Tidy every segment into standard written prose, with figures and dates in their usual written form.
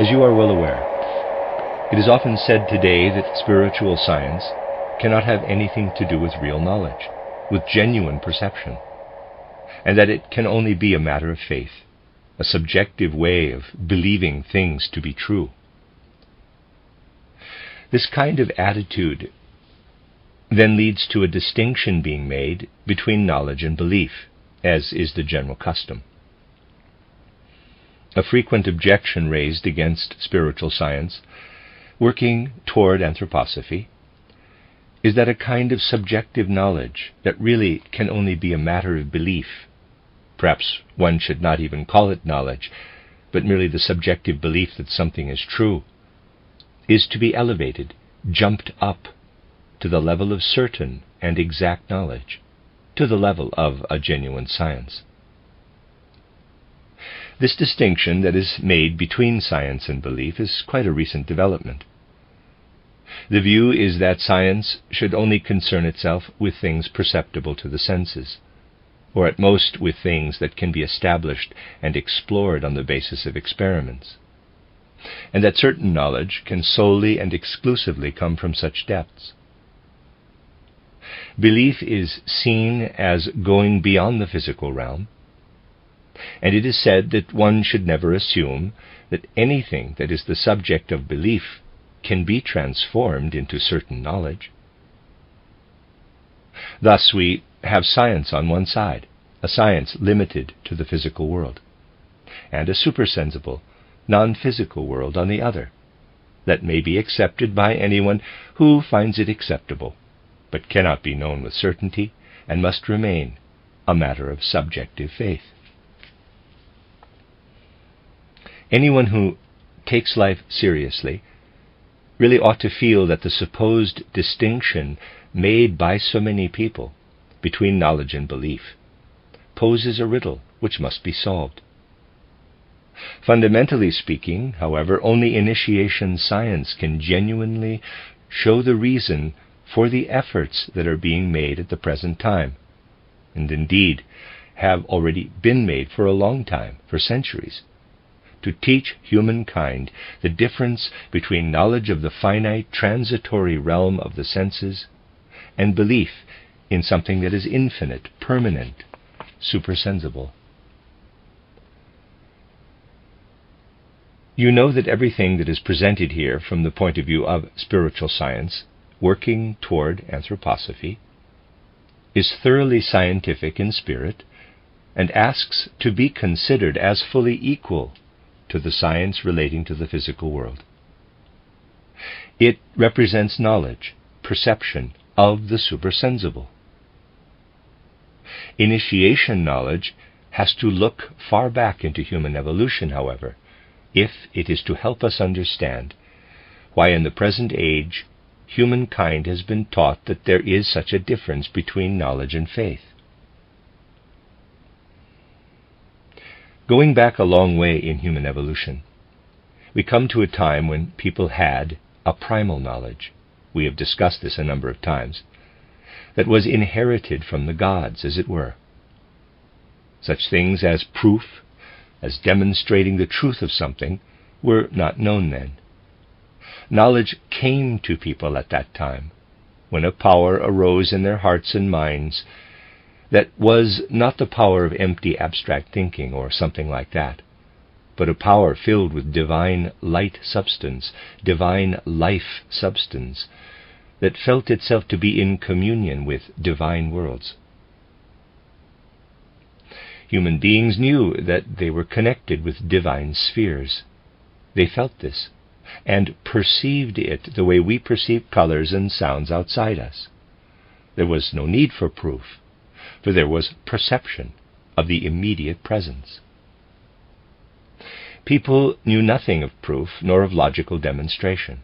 As you are well aware, it is often said today that spiritual science cannot have anything to do with real knowledge, with genuine perception, and that it can only be a matter of faith, a subjective way of believing things to be true. This kind of attitude then leads to a distinction being made between knowledge and belief, as is the general custom. A frequent objection raised against spiritual science working toward anthroposophy is that a kind of subjective knowledge that really can only be a matter of belief, perhaps one should not even call it knowledge, but merely the subjective belief that something is true, is to be elevated, jumped up to the level of certain and exact knowledge, to the level of a genuine science. This distinction that is made between science and belief is quite a recent development. The view is that science should only concern itself with things perceptible to the senses, or at most with things that can be established and explored on the basis of experiments, and that certain knowledge can solely and exclusively come from such depths. Belief is seen as going beyond the physical realm, and it is said that one should never assume that anything that is the subject of belief can be transformed into certain knowledge. Thus we have science on one side, a science limited to the physical world, and a supersensible, non-physical world on the other, that may be accepted by anyone who finds it acceptable, but cannot be known with certainty and must remain a matter of subjective faith. Anyone who takes life seriously really ought to feel that the supposed distinction made by so many people between knowledge and belief poses a riddle which must be solved. Fundamentally speaking, however, only initiation science can genuinely show the reason for the efforts that are being made at the present time, and indeed have already been made for a long time, for centuries, to teach humankind the difference between knowledge of the finite transitory realm of the senses and belief in something that is infinite, permanent, supersensible. You know that everything that is presented here from the point of view of spiritual science, working toward anthroposophy, is thoroughly scientific in spirit and asks to be considered as fully equal to the science relating to the physical world. It represents knowledge, perception of the supersensible. Initiation knowledge has to look far back into human evolution, however, if it is to help us understand why in the present age humankind has been taught that there is such a difference between knowledge and faith. Going back a long way in human evolution, we come to a time when people had a primal knowledge, we have discussed this a number of times, that was inherited from the gods, as it were. Such things as proof, as demonstrating the truth of something, were not known then. Knowledge came to people at that time, when a power arose in their hearts and minds that was not the power of empty abstract thinking or something like that, but a power filled with divine light substance, divine life substance, that felt itself to be in communion with divine worlds. Human beings knew that they were connected with divine spheres. They felt this, and perceived it the way we perceive colors and sounds outside us. There was no need for proof, for there was perception of the immediate presence. People knew nothing of proof nor of logical demonstration.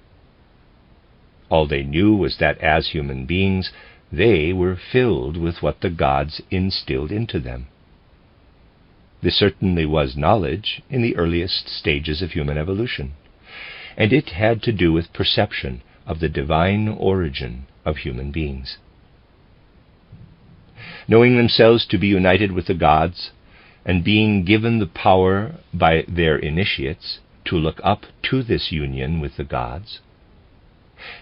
All they knew was that as human beings, they were filled with what the gods instilled into them. This certainly was knowledge in the earliest stages of human evolution, and it had to do with perception of the divine origin of human beings. Knowing themselves to be united with the gods, and being given the power by their initiates to look up to this union with the gods,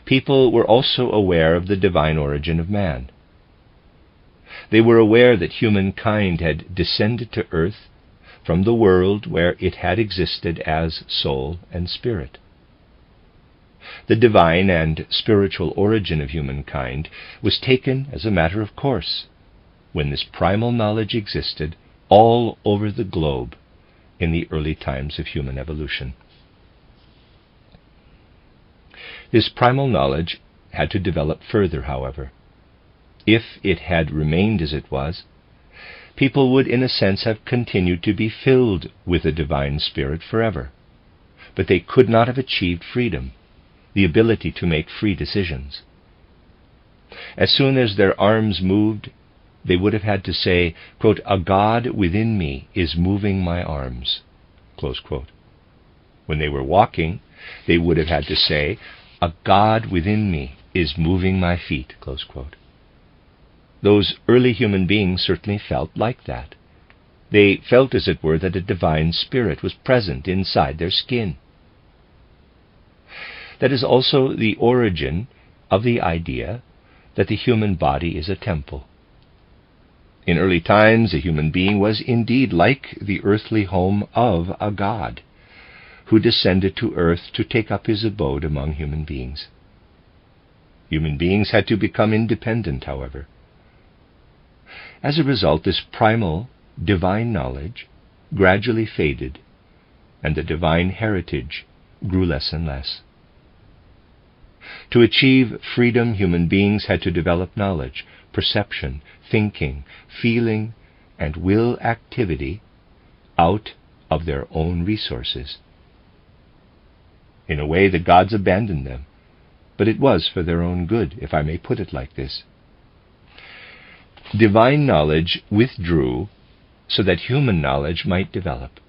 people were also aware of the divine origin of man. They were aware that humankind had descended to earth from the world where it had existed as soul and spirit. The divine and spiritual origin of humankind was taken as a matter of course when this primal knowledge existed all over the globe in the early times of human evolution. This primal knowledge had to develop further, however. If it had remained as it was, people would in a sense have continued to be filled with the divine spirit forever, but they could not have achieved freedom, the ability to make free decisions. As soon as their arms moved, they would have had to say, quote, "A God within me is moving my arms," close quote. When they were walking, they would have had to say, "A God within me is moving my feet," close quote. Those early human beings certainly felt like that. They felt, as it were, that a divine spirit was present inside their skin. That is also the origin of the idea that the human body is a temple. In early times, a human being was indeed like the earthly home of a god, who descended to earth to take up his abode among human beings. Human beings had to become independent, however. As a result, this primal, divine knowledge gradually faded, and the divine heritage grew less and less. To achieve freedom, human beings had to develop knowledge, perception, thinking, feeling, and will activity out of their own resources. In a way, the gods abandoned them, but it was for their own good, if I may put it like this. Divine knowledge withdrew so that human knowledge might develop.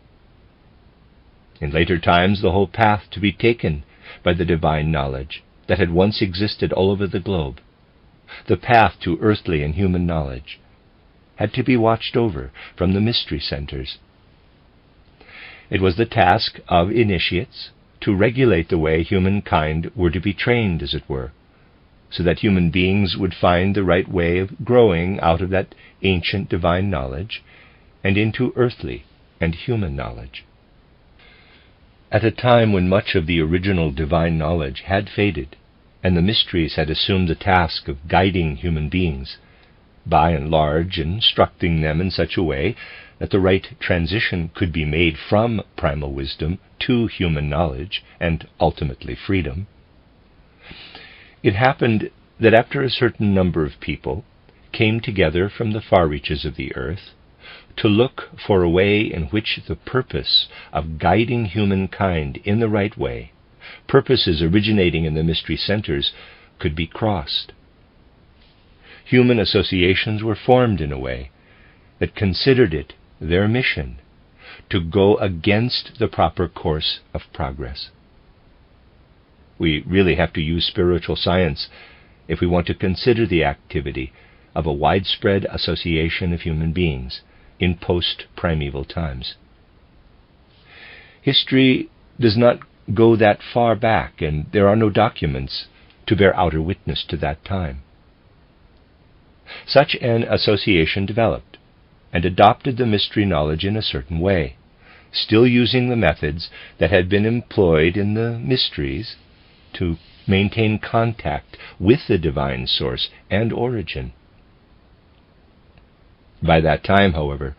In later times, the whole path to be taken by the divine knowledge that had once existed all over the globe, the path to earthly and human knowledge, had to be watched over from the mystery centers. It was the task of initiates to regulate the way humankind were to be trained, as it were, so that human beings would find the right way of growing out of that ancient divine knowledge and into earthly and human knowledge. At a time when much of the original divine knowledge had faded, and the mysteries had assumed the task of guiding human beings, by and large instructing them in such a way that the right transition could be made from primal wisdom to human knowledge and ultimately freedom, it happened that after a certain number of people came together from the far reaches of the earth to look for a way in which the purpose of guiding humankind in the right way, purposes originating in the mystery centers, could be crossed. Human associations were formed in a way that considered it their mission to go against the proper course of progress. We really have to use spiritual science if we want to consider the activity of a widespread association of human beings in post-primeval times. History does not go that far back, and there are no documents to bear outer witness to that time. Such an association developed and adopted the mystery knowledge in a certain way, still using the methods that had been employed in the mysteries to maintain contact with the divine source and origin. By that time, however,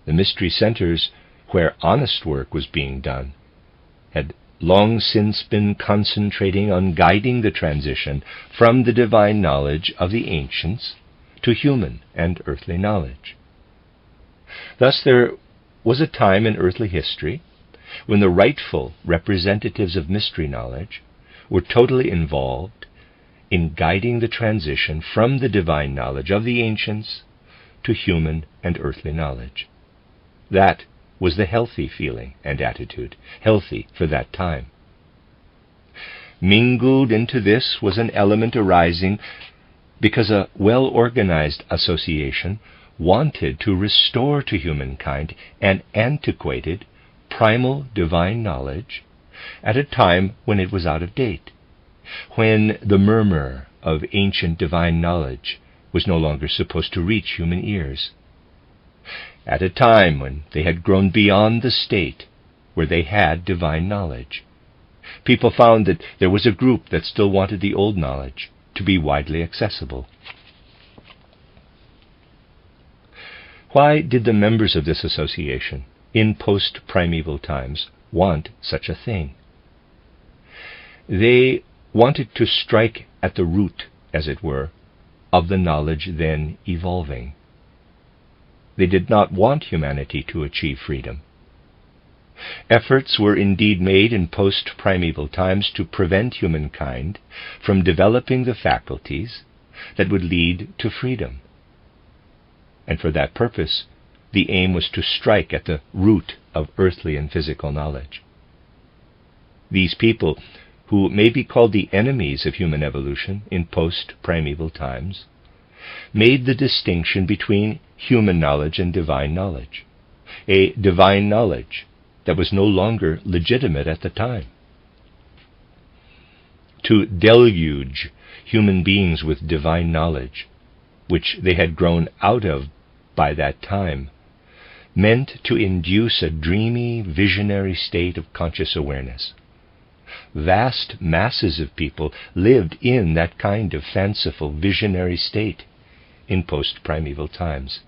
the mystery centers where honest work was being done had long since been concentrating on guiding the transition from the divine knowledge of the ancients to human and earthly knowledge. Thus there was a time in earthly history when the rightful representatives of mystery knowledge were totally involved in guiding the transition from the divine knowledge of the ancients to human and earthly knowledge. That was the healthy feeling and attitude, healthy for that time. Mingled into this was an element arising because a well-organized association wanted to restore to humankind an antiquated, primal divine knowledge at a time when it was out of date, when the murmur of ancient divine knowledge was no longer supposed to reach human ears, at a time when they had grown beyond the state where they had divine knowledge. People found that there was a group that still wanted the old knowledge to be widely accessible. Why did the members of this association in post-primeval times want such a thing? They wanted to strike at the root, as it were, of the knowledge then evolving. They did not want humanity to achieve freedom. Efforts were indeed made in post-primeval times to prevent humankind from developing the faculties that would lead to freedom. And for that purpose, the aim was to strike at the root of earthly and physical knowledge. These people, who may be called the enemies of human evolution in post-primeval times, made the distinction between human knowledge and divine knowledge, a divine knowledge that was no longer legitimate at the time. To deluge human beings with divine knowledge, which they had grown out of by that time, meant to induce a dreamy, visionary state of conscious awareness. Vast masses of people lived in that kind of fanciful, visionary state in post-primeval times.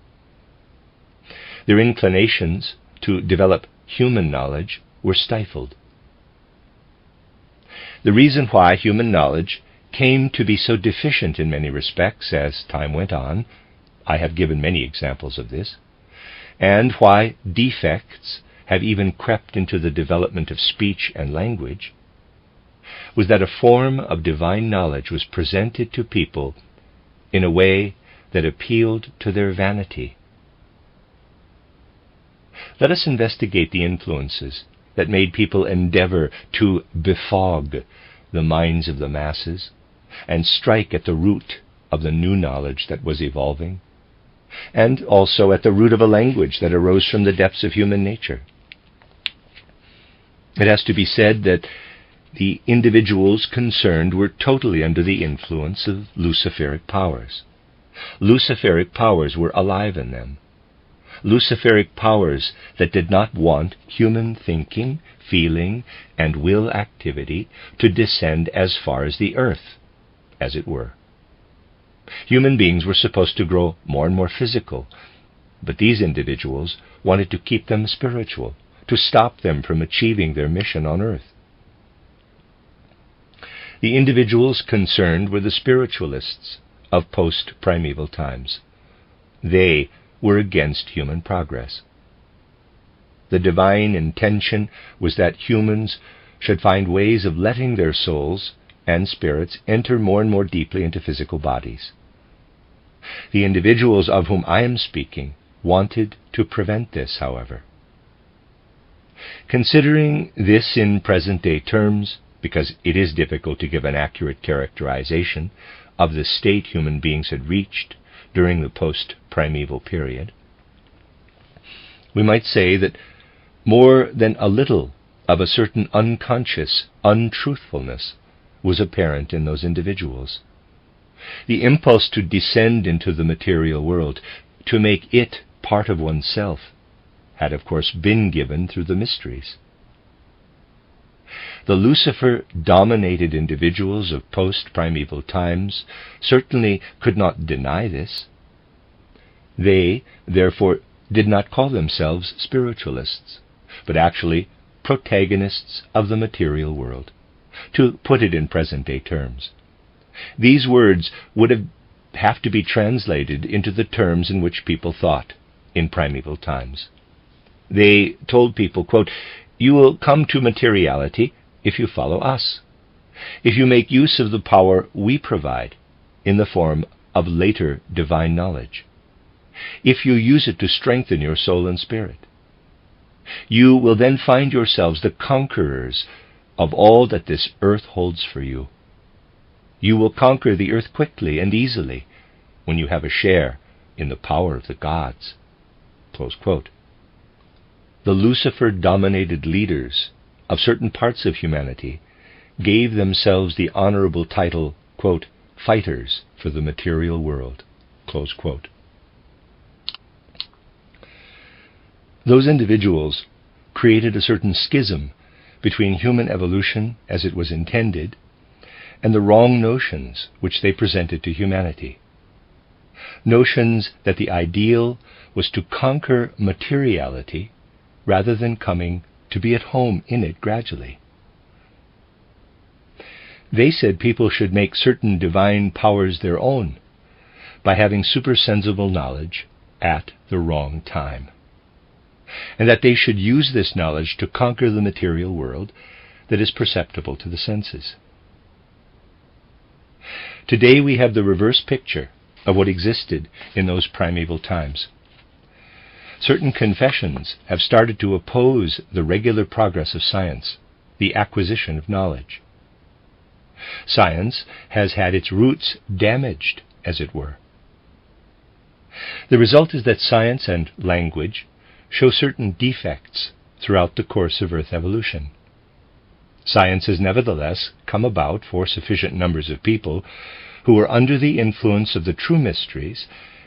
Their inclinations to develop human knowledge were stifled. The reason why human knowledge came to be so deficient in many respects as time went on, I have given many examples of this, and why defects have even crept into the development of speech and language, was that a form of divine knowledge was presented to people in a way that appealed to their vanity. Let us investigate the influences that made people endeavor to befog the minds of the masses and strike at the root of the new knowledge that was evolving, and also at the root of a language that arose from the depths of human nature. It has to be said that the individuals concerned were totally under the influence of Luciferic powers. Luciferic powers were alive in them. Luciferic powers that did not want human thinking, feeling, and will activity to descend as far as the earth, as it were. Human beings were supposed to grow more and more physical, but these individuals wanted to keep them spiritual, to stop them from achieving their mission on earth. The individuals concerned were the spiritualists of post-primeval times. They were against human progress. The divine intention was that humans should find ways of letting their souls and spirits enter more and more deeply into physical bodies. The individuals of whom I am speaking wanted to prevent this, however. Considering this in present-day terms, because it is difficult to give an accurate characterization of the state human beings had reached during the post-primeval period, we might say that more than a little of a certain unconscious untruthfulness was apparent in those individuals. The impulse to descend into the material world, to make it part of oneself, had of course been given through the mysteries. The Lucifer-dominated individuals of post-primeval times certainly could not deny this. They, therefore, did not call themselves spiritualists, but actually protagonists of the material world, to put it in present-day terms. These words would have to be translated into the terms in which people thought in primeval times. They told people, quote, "You will come to materiality if you follow us, if you make use of the power we provide in the form of later divine knowledge, if you use it to strengthen your soul and spirit. You will then find yourselves the conquerors of all that this earth holds for you. You will conquer the earth quickly and easily when you have a share in the power of the gods." Close quote. the Lucifer-dominated leaders of certain parts of humanity gave themselves the honorable title, quote, fighters for the material world, close quote. Those individuals created a certain schism between human evolution as it was intended and the wrong notions which they presented to humanity. Notions that the ideal was to conquer materiality rather than coming to be at home in it gradually. They said people should make certain divine powers their own by having supersensible knowledge at the wrong time, and that they should use this knowledge to conquer the material world that is perceptible to the senses. Today we have the reverse picture of what existed in those primeval times. Certain confessions have started to oppose the regular progress of science, the acquisition of knowledge. Science has had its roots damaged, as it were. The result is that science and language show certain defects throughout the course of Earth evolution. Science has nevertheless come about for sufficient numbers of people who are under the influence of the true mysteries,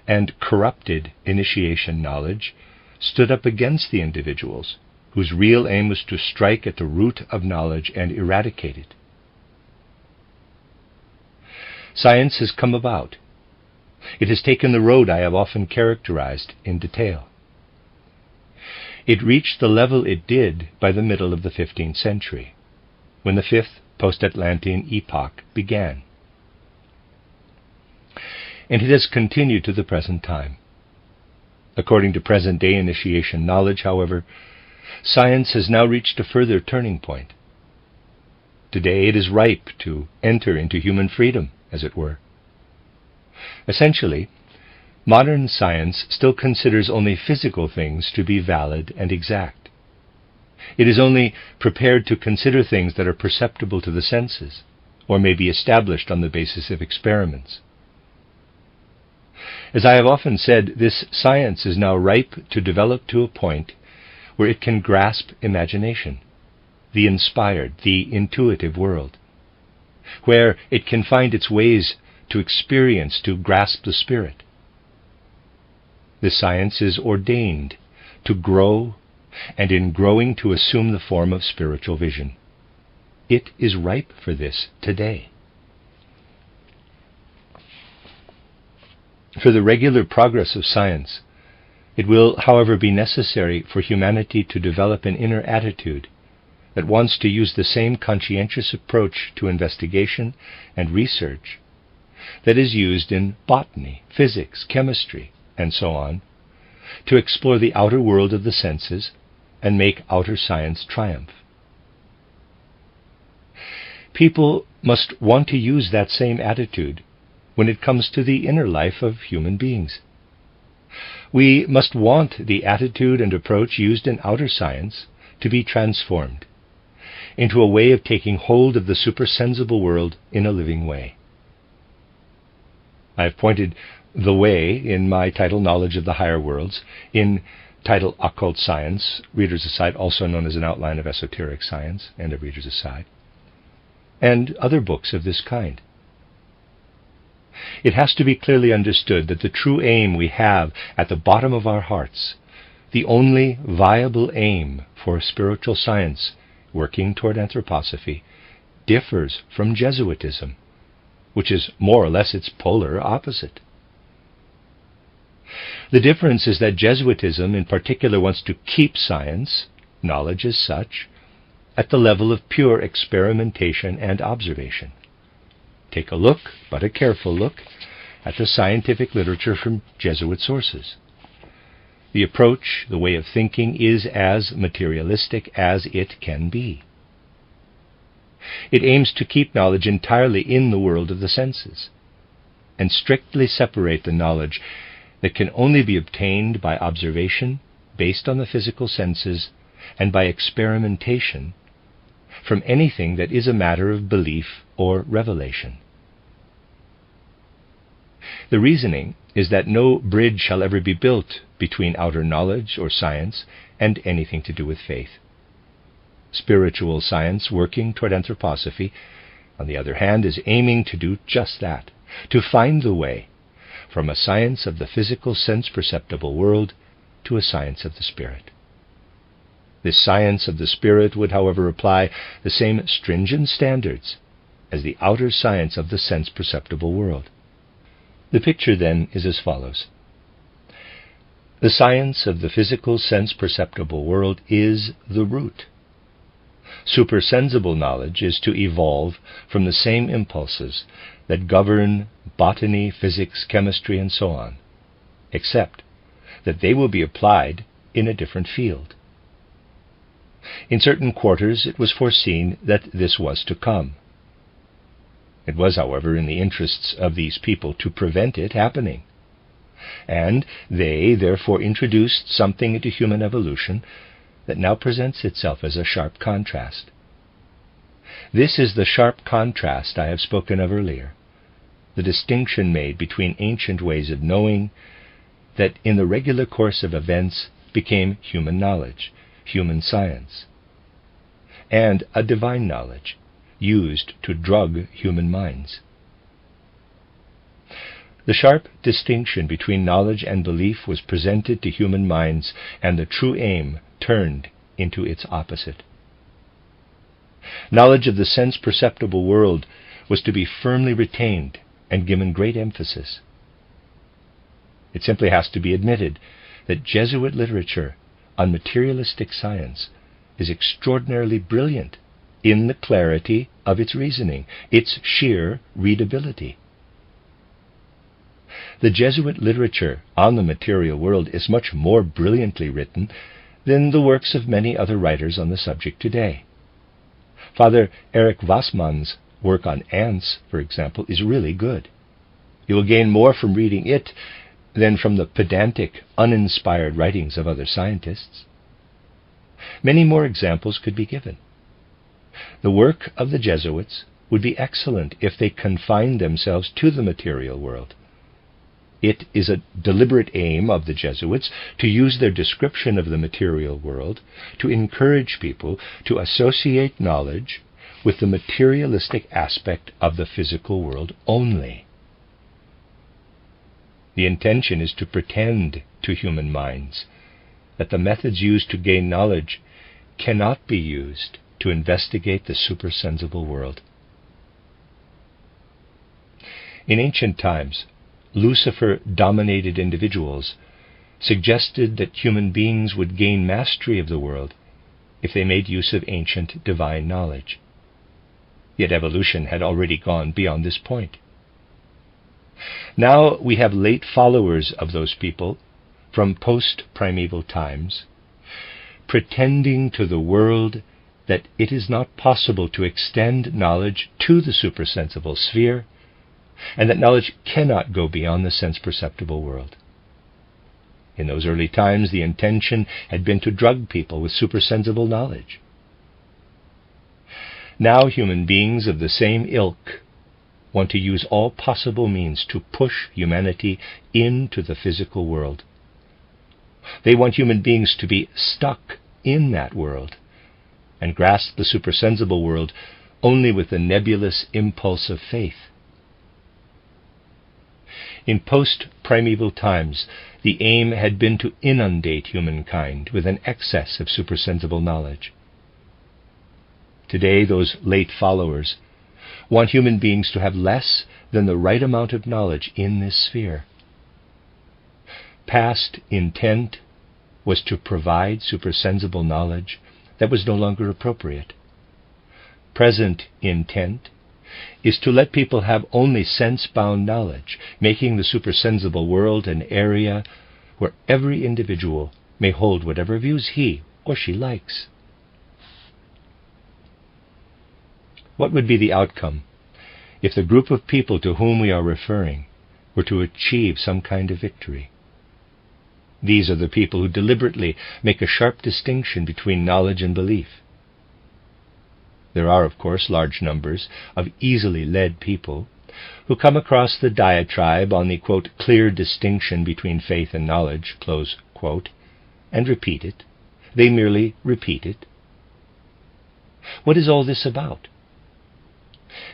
and corrupted initiation knowledge stood up against the individuals whose real aim was to strike at the root of knowledge and eradicate it. Science has come about. It has taken the road I have often characterized in detail. It reached the level it did by the middle of the 15th century, when the fifth post-Atlantean epoch began. And it has continued to the present time. According to present-day initiation knowledge, however, science has now reached a further turning point. Today it is ripe to enter into human freedom, as it were. Essentially, modern science still considers only physical things to be valid and exact. It is only prepared to consider things that are perceptible to the senses, or may be established on the basis of experiments. As I have often said, this science is now ripe to develop to a point where it can grasp imagination, the inspired, the intuitive world, where it can find its ways to experience, to grasp the spirit. This science is ordained to grow, and in growing to assume the form of spiritual vision. It is ripe for this today. For the regular progress of science, it will, however, be necessary for humanity to develop an inner attitude that wants to use the same conscientious approach to investigation and research that is used in botany, physics, chemistry, and so on, to explore the outer world of the senses and make outer science triumph. People must want to use that same attitude when it comes to the inner life of human beings. We must want the attitude and approach used in outer science to be transformed into a way of taking hold of the supersensible world in a living way. I have pointed the way in my title, Knowledge of the Higher Worlds, in title, Occult Science, Reader's Aside, also known as an outline of esoteric science, and a Reader's Aside, and other books of this kind. It has to be clearly understood that the true aim we have at the bottom of our hearts, the only viable aim for spiritual science working toward anthroposophy, differs from Jesuitism, which is more or less its polar opposite. The difference is that Jesuitism in particular wants to keep science, knowledge as such, at the level of pure experimentation and observation. Take a look, but a careful look, at the scientific literature from Jesuit sources. The approach, the way of thinking, is as materialistic as it can be. It aims to keep knowledge entirely in the world of the senses, and strictly separate the knowledge that can only be obtained by observation based on the physical senses and by experimentation from anything that is a matter of belief or revelation. The reasoning is that no bridge shall ever be built between outer knowledge or science and anything to do with faith. Spiritual science working toward anthroposophy, on the other hand, is aiming to do just that, to find the way from a science of the physical sense-perceptible world to a science of the spirit. This science of the spirit would, however, apply the same stringent standards as the outer science of the sense-perceptible world. The picture, then, is as follows. The science of the physical sense-perceptible world is the root. Supersensible knowledge is to evolve from the same impulses that govern botany, physics, chemistry, and so on, except that they will be applied in a different field. In certain quarters it was foreseen that this was to come. It was, however, in the interests of these people to prevent it happening, and they therefore introduced something into human evolution that now presents itself as a sharp contrast. This is the sharp contrast I have spoken of earlier, the distinction made between ancient ways of knowing that in the regular course of events became human knowledge, human science, and a divine knowledge used to drug human minds. The sharp distinction between knowledge and belief was presented to human minds, and the true aim turned into its opposite. Knowledge of the sense-perceptible world was to be firmly retained and given great emphasis. It simply has to be admitted that Jesuit literature on materialistic science is extraordinarily brilliant in the clarity of its reasoning, its sheer readability. The Jesuit literature on the material world is much more brilliantly written than the works of many other writers on the subject today. Father Eric Wassmann's work on ants, for example, is really good. You will gain more from reading it than from the pedantic, uninspired writings of other scientists. Many more examples could be given. The work of the Jesuits would be excellent if they confined themselves to the material world. It is a deliberate aim of the Jesuits to use their description of the material world to encourage people to associate knowledge with the materialistic aspect of the physical world only. The intention is to pretend to human minds that the methods used to gain knowledge cannot be used to investigate the supersensible world. In ancient times, Lucifer-dominated individuals suggested that human beings would gain mastery of the world if they made use of ancient divine knowledge. Yet evolution had already gone beyond this point. Now we have late followers of those people from post-primeval times, pretending to the world that it is not possible to extend knowledge to the supersensible sphere, and that knowledge cannot go beyond the sense-perceptible world. In those early times, the intention had been to drug people with supersensible knowledge. Now human beings of the same ilk want to use all possible means to push humanity into the physical world. They want human beings to be stuck in that world and grasp the supersensible world only with the nebulous impulse of faith. In post-primeval times, the aim had been to inundate humankind with an excess of supersensible knowledge. Today, those late followers want human beings to have less than the right amount of knowledge in this sphere. Past intent was to provide supersensible knowledge that was no longer appropriate. Present intent is to let people have only sense-bound knowledge, making the supersensible world an area where every individual may hold whatever views he or she likes. What would be the outcome if the group of people to whom we are referring were to achieve some kind of victory? These are the people who deliberately make a sharp distinction between knowledge and belief. There are, of course, large numbers of easily led people who come across the diatribe on the, quote, clear distinction between faith and knowledge, close quote, and repeat it. They merely repeat it. What is all this about?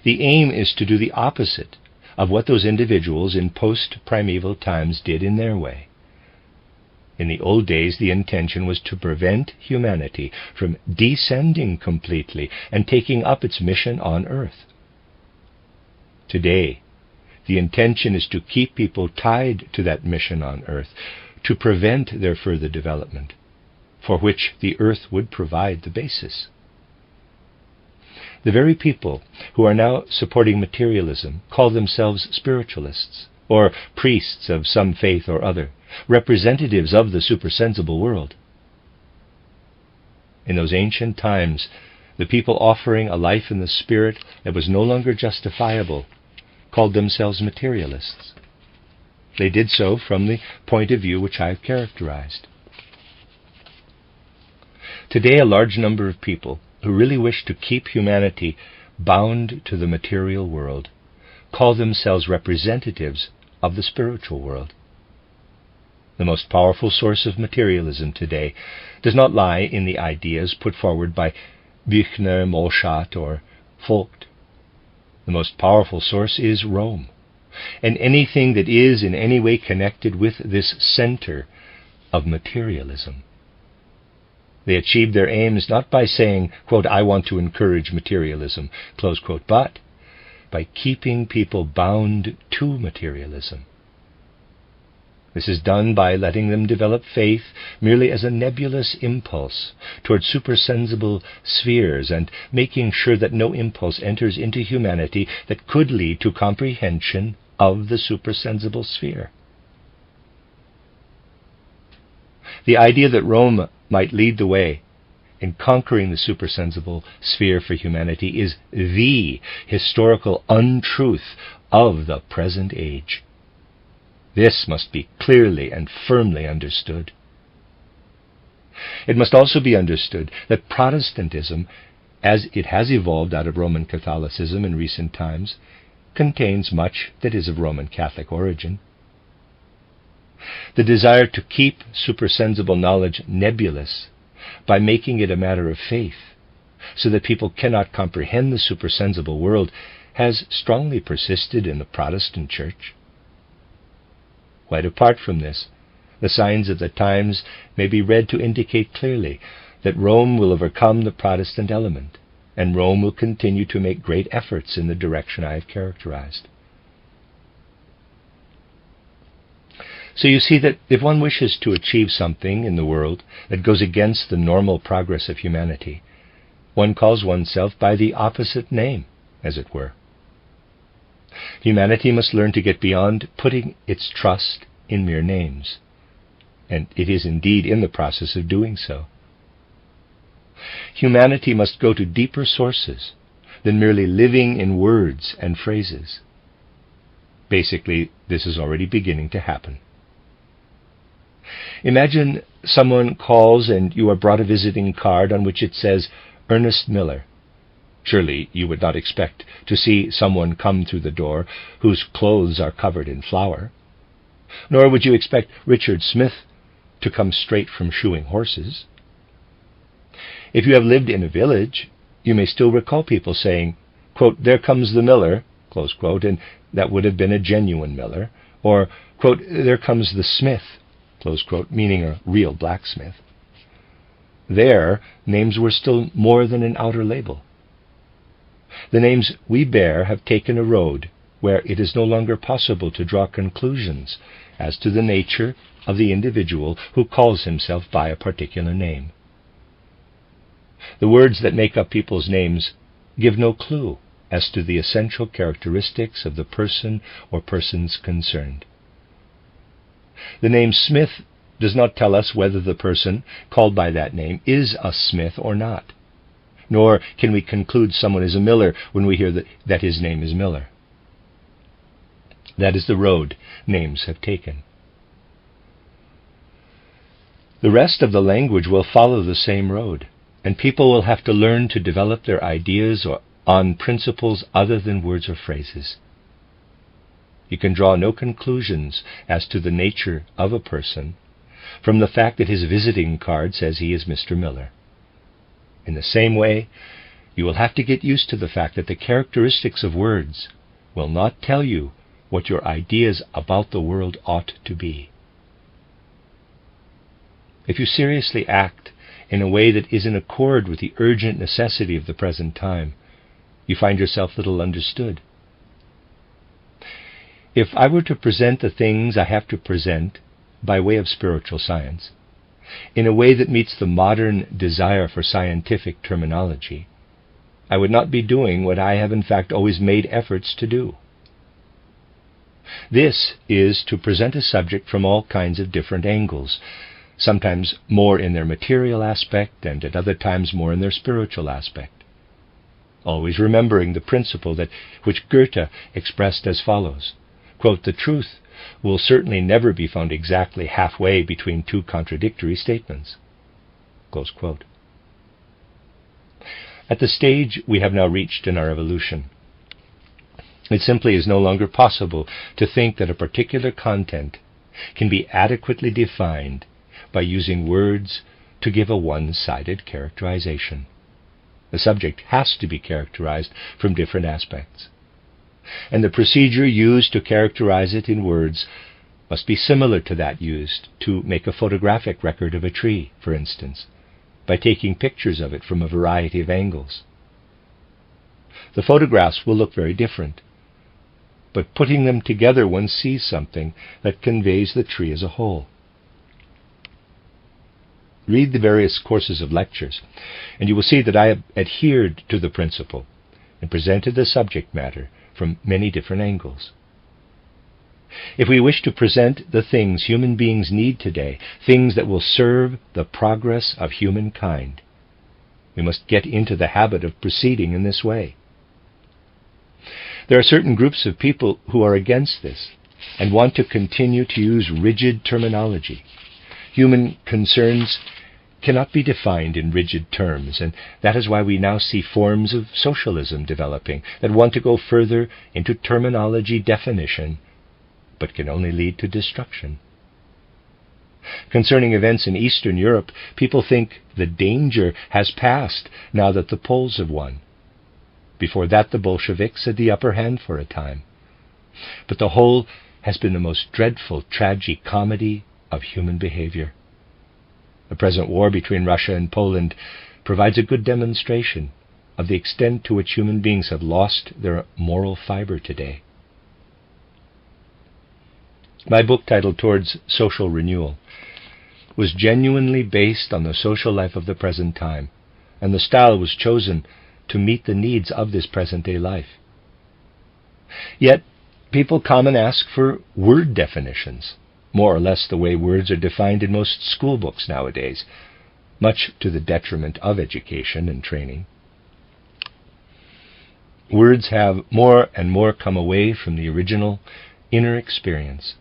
The aim is to do the opposite of what those individuals in post-primeval times did in their way. In the old days, the intention was to prevent humanity from descending completely and taking up its mission on earth. Today, the intention is to keep people tied to that mission on earth, to prevent their further development, for which the earth would provide the basis. The very people who are now supporting materialism call themselves spiritualists, or priests of some faith or other, representatives of the supersensible world. In those ancient times, the people offering a life in the spirit that was no longer justifiable called themselves materialists. They did so from the point of view which I have characterized. Today, a large number of people who really wish to keep humanity bound to the material world call themselves representatives of the spiritual world. The most powerful source of materialism today does not lie in the ideas put forward by Büchner, Molschat, or Vogt. The most powerful source is Rome, and anything that is in any way connected with this center of materialism. They achieved their aims not by saying, quote, I want to encourage materialism, close quote, but by keeping people bound to materialism. This is done by letting them develop faith merely as a nebulous impulse toward supersensible spheres and making sure that no impulse enters into humanity that could lead to comprehension of the supersensible sphere. The idea that Rome might lead the way in conquering the supersensible sphere for humanity is the historical untruth of the present age. This must be clearly and firmly understood. It must also be understood that Protestantism, as it has evolved out of Roman Catholicism in recent times, contains much that is of Roman Catholic origin. The desire to keep supersensible knowledge nebulous by making it a matter of faith, so that people cannot comprehend the supersensible world, has strongly persisted in the Protestant Church. Quite apart from this, the signs of the times may be read to indicate clearly that Rome will overcome the Protestant element, and Rome will continue to make great efforts in the direction I have characterized. So you see that if one wishes to achieve something in the world that goes against the normal progress of humanity, one calls oneself by the opposite name, as it were. Humanity must learn to get beyond putting its trust in mere names, and it is indeed in the process of doing so. Humanity must go to deeper sources than merely living in words and phrases. Basically, this is already beginning to happen. Imagine someone calls and you are brought a visiting card on which it says, Ernest Miller. Surely you would not expect to see someone come through the door whose clothes are covered in flour. Nor would you expect Richard Smith to come straight from shoeing horses. If you have lived in a village, you may still recall people saying, quote, there comes the miller, close quote, and that would have been a genuine miller, or, quote, there comes the smith, close quote, meaning a real blacksmith. There, names were still more than an outer label. The names we bear have taken a road where it is no longer possible to draw conclusions as to the nature of the individual who calls himself by a particular name. The words that make up people's names give no clue as to the essential characteristics of the person or persons concerned. The name Smith does not tell us whether the person called by that name is a smith or not, nor can we conclude someone is a miller when we hear that his name is Miller. That is the road names have taken. The rest of the language will follow the same road, and people will have to learn to develop their ideas on principles other than words or phrases. You can draw no conclusions as to the nature of a person from the fact that his visiting card says he is Mr. Miller. In the same way, you will have to get used to the fact that the characteristics of words will not tell you what your ideas about the world ought to be. If you seriously act in a way that is in accord with the urgent necessity of the present time, you find yourself little understood. If I were to present the things I have to present by way of spiritual science, in a way that meets the modern desire for scientific terminology, I would not be doing what I have in fact always made efforts to do. This is to present a subject from all kinds of different angles, sometimes more in their material aspect and at other times more in their spiritual aspect. Always remembering the principle which Goethe expressed as follows, quote, "The truth will certainly never be found exactly halfway between two contradictory statements." Close quote. At the stage we have now reached in our evolution, it simply is no longer possible to think that a particular content can be adequately defined by using words to give a one-sided characterization. The subject has to be characterized from different aspects, and the procedure used to characterize it in words must be similar to that used to make a photographic record of a tree, for instance, by taking pictures of it from a variety of angles. The photographs will look very different, but putting them together one sees something that conveys the tree as a whole. Read the various courses of lectures, and you will see that I have adhered to the principle and presented the subject matter from many different angles. If we wish to present the things human beings need today, things that will serve the progress of humankind, we must get into the habit of proceeding in this way. There are certain groups of people who are against this and want to continue to use rigid terminology. Human concerns cannot be defined in rigid terms, and that is why we now see forms of socialism developing that want to go further into terminology definition, but can only lead to destruction. Concerning events in Eastern Europe, people think the danger has passed now that the Poles have won. Before that, the Bolsheviks had the upper hand for a time. But the whole has been the most dreadful tragi-comedy of human behavior. The present war between Russia and Poland provides a good demonstration of the extent to which human beings have lost their moral fiber today. My book, titled Towards Social Renewal, was genuinely based on the social life of the present time, and the style was chosen to meet the needs of this present-day life. Yet, people come and ask for word definitions, more or less the way words are defined in most school books nowadays, much to the detriment of education and training. Words have more and more come away from the original inner experience,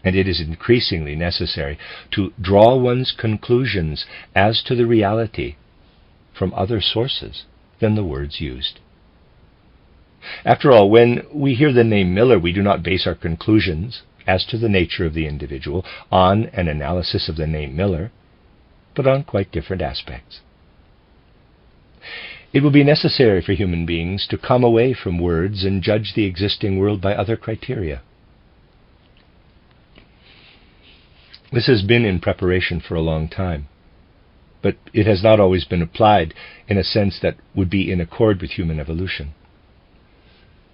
and it is increasingly necessary to draw one's conclusions as to the reality from other sources than the words used. After all, when we hear the name Miller, we do not base our conclusions as to the nature of the individual on an analysis of the name Miller, but on quite different aspects. It will be necessary for human beings to come away from words and judge the existing world by other criteria. This has been in preparation for a long time, but it has not always been applied in a sense that would be in accord with human evolution.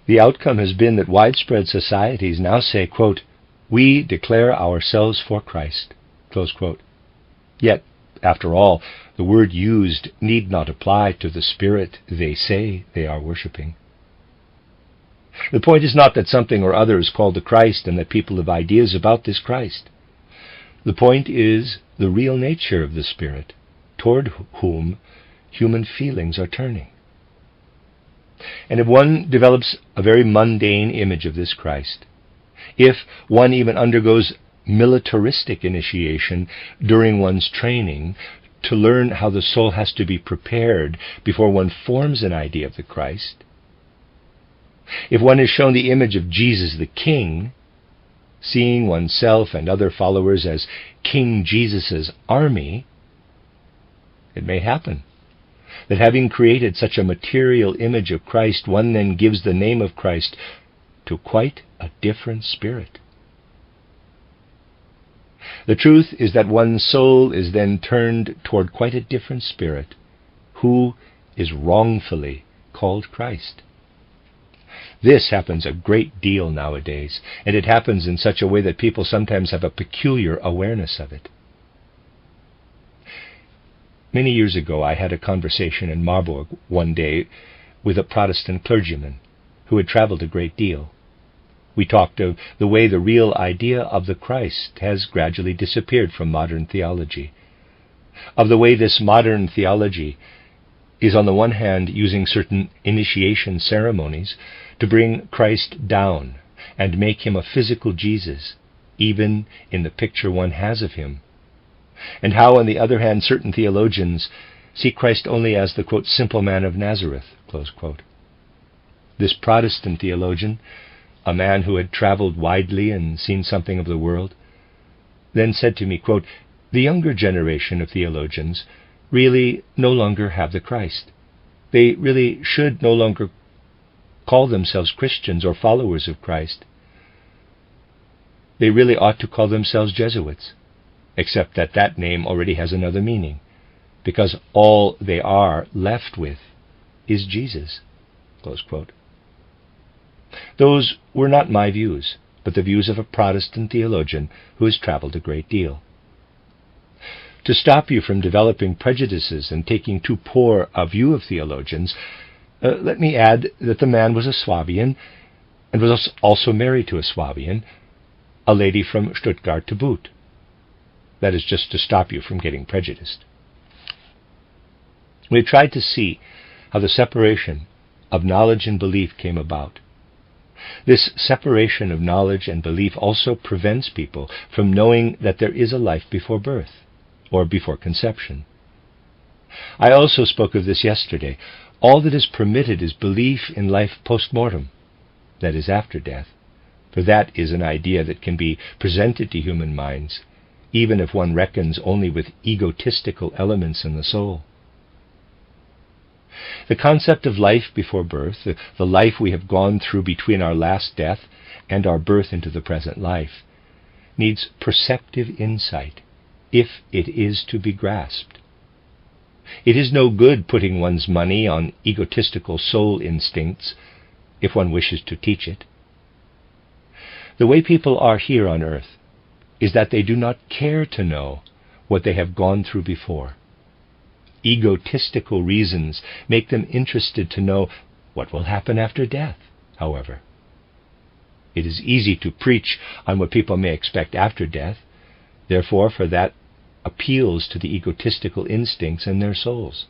The outcome has been that widespread societies now say, quote, "We declare ourselves for Christ," close quote. Yet, after all, the word used need not apply to the spirit they say they are worshipping. The point is not that something or other is called the Christ and that people have ideas about this Christ. The point is the real nature of the spirit, toward whom human feelings are turning. And if one develops a very mundane image of this Christ, if one even undergoes militaristic initiation during one's training to learn how the soul has to be prepared before one forms an idea of the Christ, If one is shown the image of Jesus the King, seeing oneself and other followers as King Jesus' army, it may happen that having created such a material image of Christ, one then gives the name of Christ to quite a different spirit. The truth is that one's soul is then turned toward quite a different spirit, who is wrongfully called Christ. This happens a great deal nowadays, and it happens in such a way that people sometimes have a peculiar awareness of it. Many years ago, I had a conversation in Marburg one day with a Protestant clergyman who had traveled a great deal. We talked of the way the real idea of the Christ has gradually disappeared from modern theology, of the way this modern theology is on the one hand using certain initiation ceremonies to bring Christ down and make him a physical Jesus, even in the picture one has of him, and how, on the other hand, certain theologians see Christ only as the, quote, simple man of Nazareth, close quote. This Protestant theologian, a man who had traveled widely and seen something of the world, then said to me, quote, the younger generation of theologians really no longer have the Christ. They really should no longer call themselves Christians or followers of Christ. They really ought to call themselves Jesuits, except that that name already has another meaning, because all they are left with is Jesus, close quote. Those were not my views, but the views of a Protestant theologian who has traveled a great deal. To stop you from developing prejudices and taking too poor a view of theologians, let me add that the man was a Swabian and was also married to a Swabian, a lady from Stuttgart to boot. That is just to stop you from getting prejudiced. We have tried to see how the separation of knowledge and belief came about. This separation of knowledge and belief also prevents people from knowing that there is a life before birth, or before conception. I also spoke of this yesterday. All that is permitted is belief in life post-mortem, that is, after death, for that is an idea that can be presented to human minds, even if one reckons only with egotistical elements in the soul. The concept of life before birth, the life we have gone through between our last death and our birth into the present life, needs perceptive insight if it is to be grasped. It is no good putting one's money on egotistical soul instincts if one wishes to teach it. The way people are here on earth is that they do not care to know what they have gone through before. Egotistical reasons make them interested to know what will happen after death, however. It is easy to preach on what people may expect after death, therefore, for that appeals to the egotistical instincts in their souls.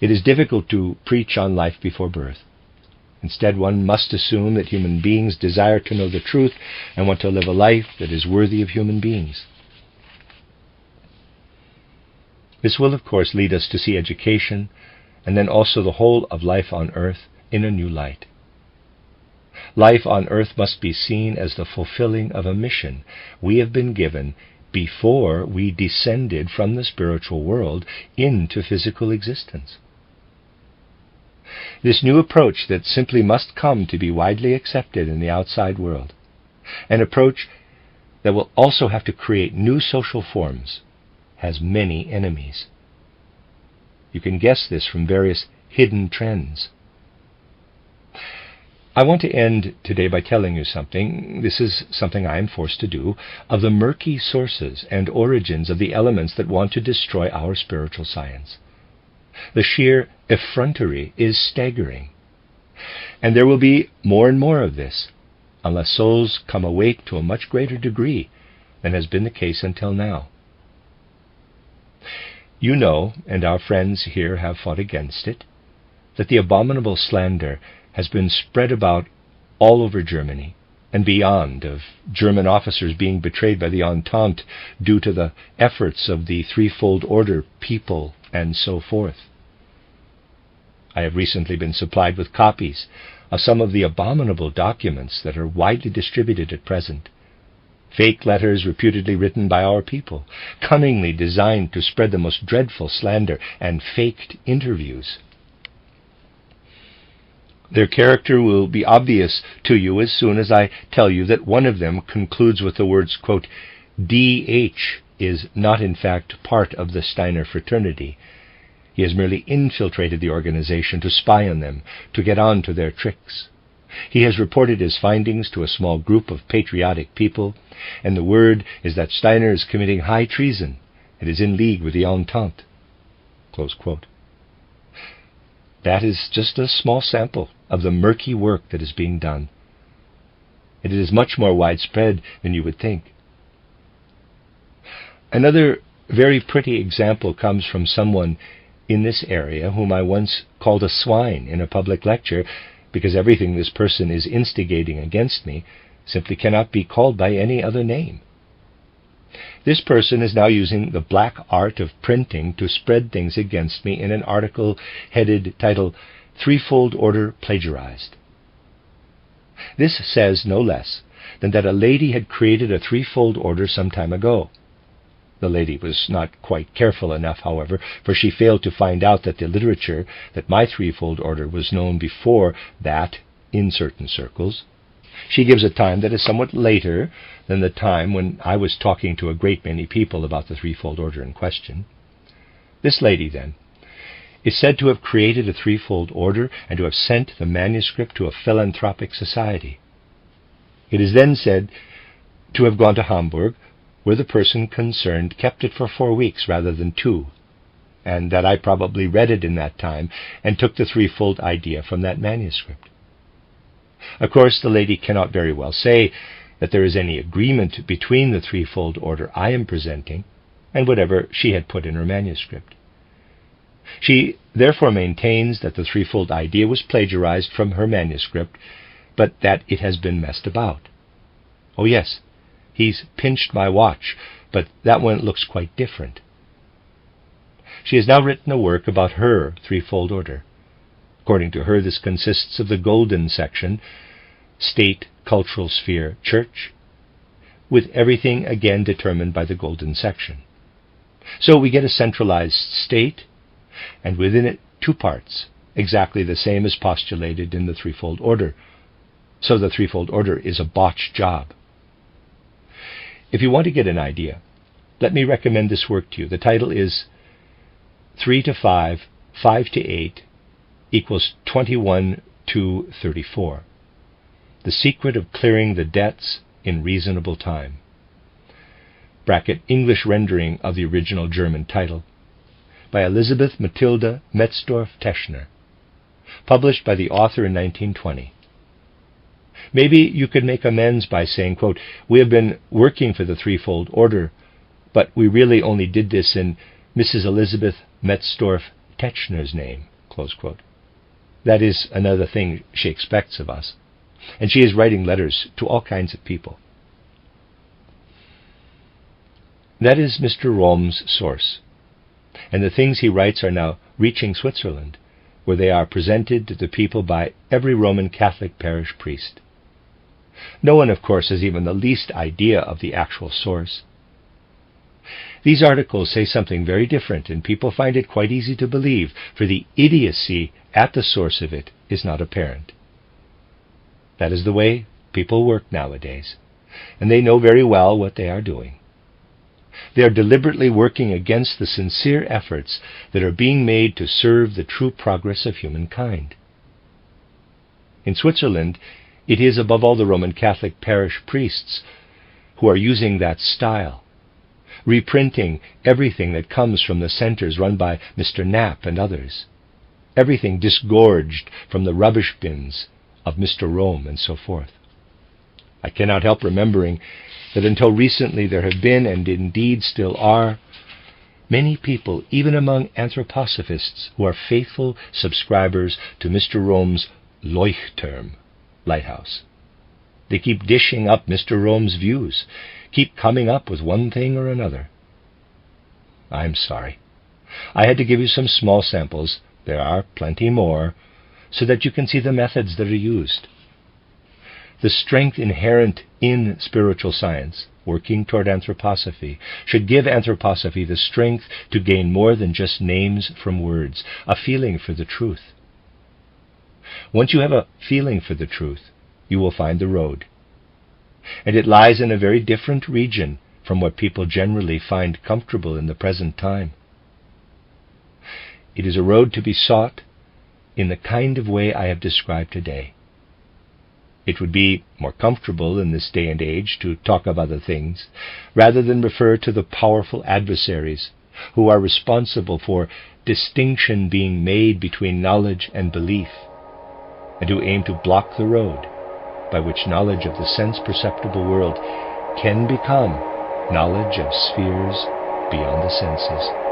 It is difficult to preach on life before birth. Instead, one must assume that human beings desire to know the truth and want to live a life that is worthy of human beings. This will, of course, lead us to see education, and then also the whole of life on earth, in a new light. Life on earth must be seen as the fulfilling of a mission we have been given before we descended from the spiritual world into physical existence. This new approach that simply must come to be widely accepted in the outside world, an approach that will also have to create new social forms, has many enemies. You can guess this from various hidden trends. I want to end today by telling you something, this is something I am forced to do, of the murky sources and origins of the elements that want to destroy our spiritual science. The sheer effrontery is staggering. And there will be more and more of this, unless souls come awake to a much greater degree than has been the case until now. You know, and our friends here have fought against it, that the abominable slander has been spread about all over Germany and beyond of German officers being betrayed by the Entente due to the efforts of the threefold order people and so forth. I have recently been supplied with copies of some of the abominable documents that are widely distributed at present. Fake letters reputedly written by our people, cunningly designed to spread the most dreadful slander, and faked interviews. Their character will be obvious to you as soon as I tell you that one of them concludes with the words, quote, D.H. is not in fact part of the Steiner fraternity. He has merely infiltrated the organization to spy on them, to get on to their tricks. He has reported his findings to a small group of patriotic people, and the word is that Steiner is committing high treason and is in league with the Entente. Close quote. That is just a small sample of the murky work that is being done. It is much more widespread than you would think. Another very pretty example comes from someone in this area whom I once called a swine in a public lecture, because everything this person is instigating against me simply cannot be called by any other name. This person is now using the black art of printing to spread things against me in an article titled Threefold Order Plagiarized. This says no less than that a lady had created a threefold order some time ago. The lady was not quite careful enough, however, for she failed to find out that the literature that my threefold order was known before that in certain circles. She gives a time that is somewhat later than the time when I was talking to a great many people about the threefold order in question. This lady, then, is said to have created a threefold order and to have sent the manuscript to a philanthropic society. It is then said to have gone to Hamburg, where the person concerned kept it for 4 weeks rather than 2, and that I probably read it in that time and took the threefold idea from that manuscript. Of course, the lady cannot very well say that there is any agreement between the threefold order I am presenting and whatever she had put in her manuscript. She therefore maintains that the threefold idea was plagiarized from her manuscript, but that it has been messed about. Oh yes, he's pinched my watch, but that one looks quite different. She has now written a work about her threefold order. According to her, this consists of the golden section, state, cultural sphere, church, with everything again determined by the golden section. So we get a centralized state, and within it 2 parts, exactly the same as postulated in the threefold order. So the threefold order is a botched job. If you want to get an idea, let me recommend this work to you. The title is 3 to 5, 5 to 8 equals 21 to 34. The Secret of Clearing the Debts in Reasonable Time. Bracket English rendering of the original German title. By Elisabeth Matilda Metzdorf-Teschner. Published by the author in 1920. Maybe you could make amends by saying, quote, we have been working for the threefold order, but we really only did this in Mrs. Elisabeth Metzdorf-Teschner's name, close quote. That is another thing she expects of us, and she is writing letters to all kinds of people. That is Mr. Rohm's source, and the things he writes are now reaching Switzerland, where they are presented to the people by every Roman Catholic parish priest. No one, of course, has even the least idea of the actual source. These articles say something very different, and people find it quite easy to believe, for the idiocy at the source of it is not apparent. That is the way people work nowadays, and they know very well what they are doing. They are deliberately working against the sincere efforts that are being made to serve the true progress of humankind. In Switzerland, it is above all the Roman Catholic parish priests who are using that style, reprinting everything that comes from the centers run by Mr. Knapp and others, everything disgorged from the rubbish bins of Mr. Rohm and so forth. I cannot help remembering that until recently there have been, and indeed still are, many people, even among anthroposophists, who are faithful subscribers to Mr. Rohm's Leuchtturm, lighthouse. They keep dishing up Mr. Rohm's views, keep coming up with one thing or another. I'm sorry. I had to give you some small samples There are plenty more, so that you can see the methods that are used. The strength inherent in spiritual science, working toward anthroposophy, should give anthroposophy the strength to gain more than just names from words, a feeling for the truth. Once you have a feeling for the truth, you will find the road. And it lies in a very different region from what people generally find comfortable in the present time. It is a road to be sought in the kind of way I have described today. It would be more comfortable in this day and age to talk of other things, rather than refer to the powerful adversaries who are responsible for distinction being made between knowledge and belief, and who aim to block the road by which knowledge of the sense-perceptible world can become knowledge of spheres beyond the senses.